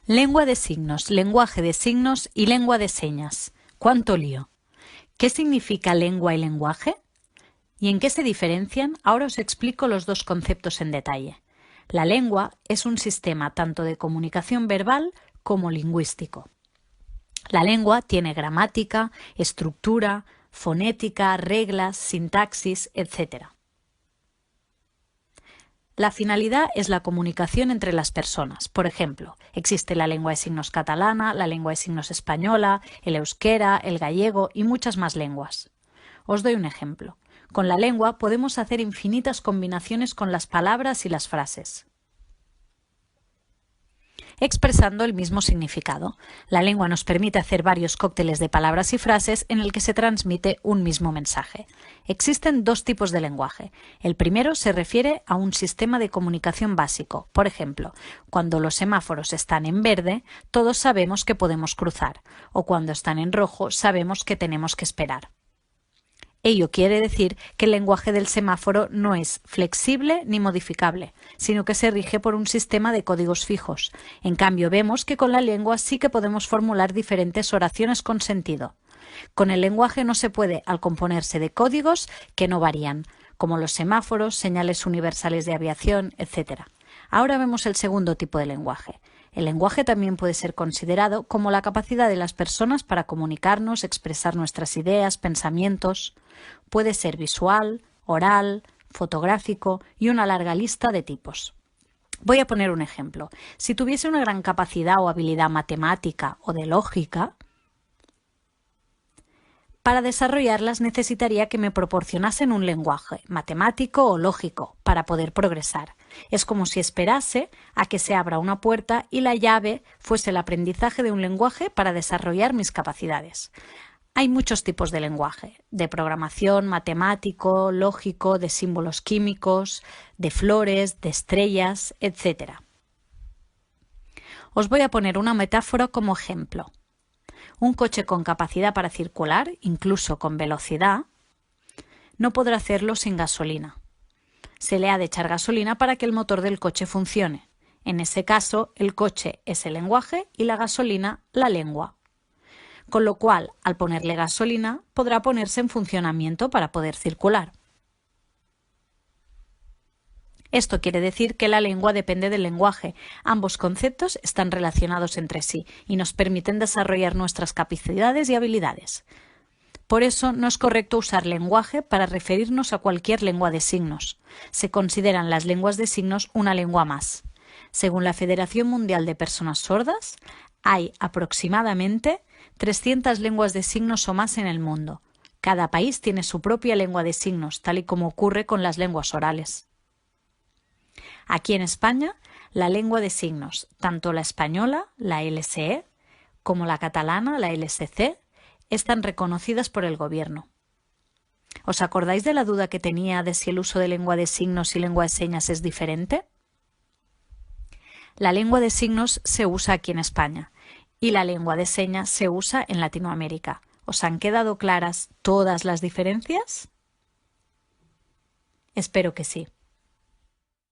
Lengua de signos, lenguaje de signos y lengua de señas. ¡Cuánto lío! ¿Qué significa lengua y lenguaje? ¿Y en qué se diferencian? Ahora os explico los dos conceptos en detalle. La lengua es un sistema tanto de comunicación verbal como lingüístico. La lengua tiene gramática, estructura, fonética, reglas, sintaxis, etc. La finalidad es la comunicación entre las personas. Por ejemplo, existe la lengua de signos catalana, la lengua de signos española, el euskera, el gallego y muchas más lenguas. Os doy un ejemplo. Con la lengua podemos hacer infinitas combinaciones con las palabras y las frases, expresando el mismo significado. La lengua nos permite hacer varios cócteles de palabras y frases en el que se transmite un mismo mensaje. Existen dos tipos de lenguaje. El primero se refiere a un sistema de comunicación básico. Por ejemplo, cuando los semáforos están en verde, todos sabemos que podemos cruzar, o cuando están en rojo, sabemos que tenemos que esperar. Ello quiere decir que el lenguaje del semáforo no es flexible ni modificable, sino que se rige por un sistema de códigos fijos. En cambio, vemos que con la lengua sí que podemos formular diferentes oraciones con sentido. Con el lenguaje no se puede, al componerse de códigos que no varían, como los semáforos, señales universales de aviación, etc. Ahora vemos el segundo tipo de lenguaje. El lenguaje también puede ser considerado como la capacidad de las personas para comunicarnos, expresar nuestras ideas, pensamientos. Puede ser visual, oral, fotográfico y una larga lista de tipos. Voy a poner un ejemplo. Si tuviese una gran capacidad o habilidad matemática o de lógica, para desarrollarlas necesitaría que me proporcionasen un lenguaje matemático o lógico para poder progresar. Es como si esperase a que se abra una puerta y la llave fuese el aprendizaje de un lenguaje para desarrollar mis capacidades. Hay muchos tipos de lenguaje, de programación, matemático, lógico, de símbolos químicos, de flores, de estrellas, etc. Os voy a poner una metáfora como ejemplo. Un coche con capacidad para circular, incluso con velocidad, no podrá hacerlo sin gasolina. Se le ha de echar gasolina para que el motor del coche funcione. En ese caso, el coche es el lenguaje y la gasolina la lengua. Con lo cual, al ponerle gasolina, podrá ponerse en funcionamiento para poder circular. Esto quiere decir que la lengua depende del lenguaje. Ambos conceptos están relacionados entre sí y nos permiten desarrollar nuestras capacidades y habilidades. Por eso no es correcto usar lenguaje para referirnos a cualquier lengua de signos. Se consideran las lenguas de signos una lengua más. Según la Federación Mundial de Personas Sordas, hay aproximadamente 300 lenguas de signos o más en el mundo. Cada país tiene su propia lengua de signos, tal y como ocurre con las lenguas orales. Aquí en España, la lengua de signos, tanto la española, la LSE, como la catalana, la LSC, están reconocidas por el Gobierno. ¿Os acordáis de la duda que tenía de si el uso de lengua de signos y lengua de señas es diferente? La lengua de signos se usa aquí en España y la lengua de señas se usa en Latinoamérica. ¿Os han quedado claras todas las diferencias? Espero que sí.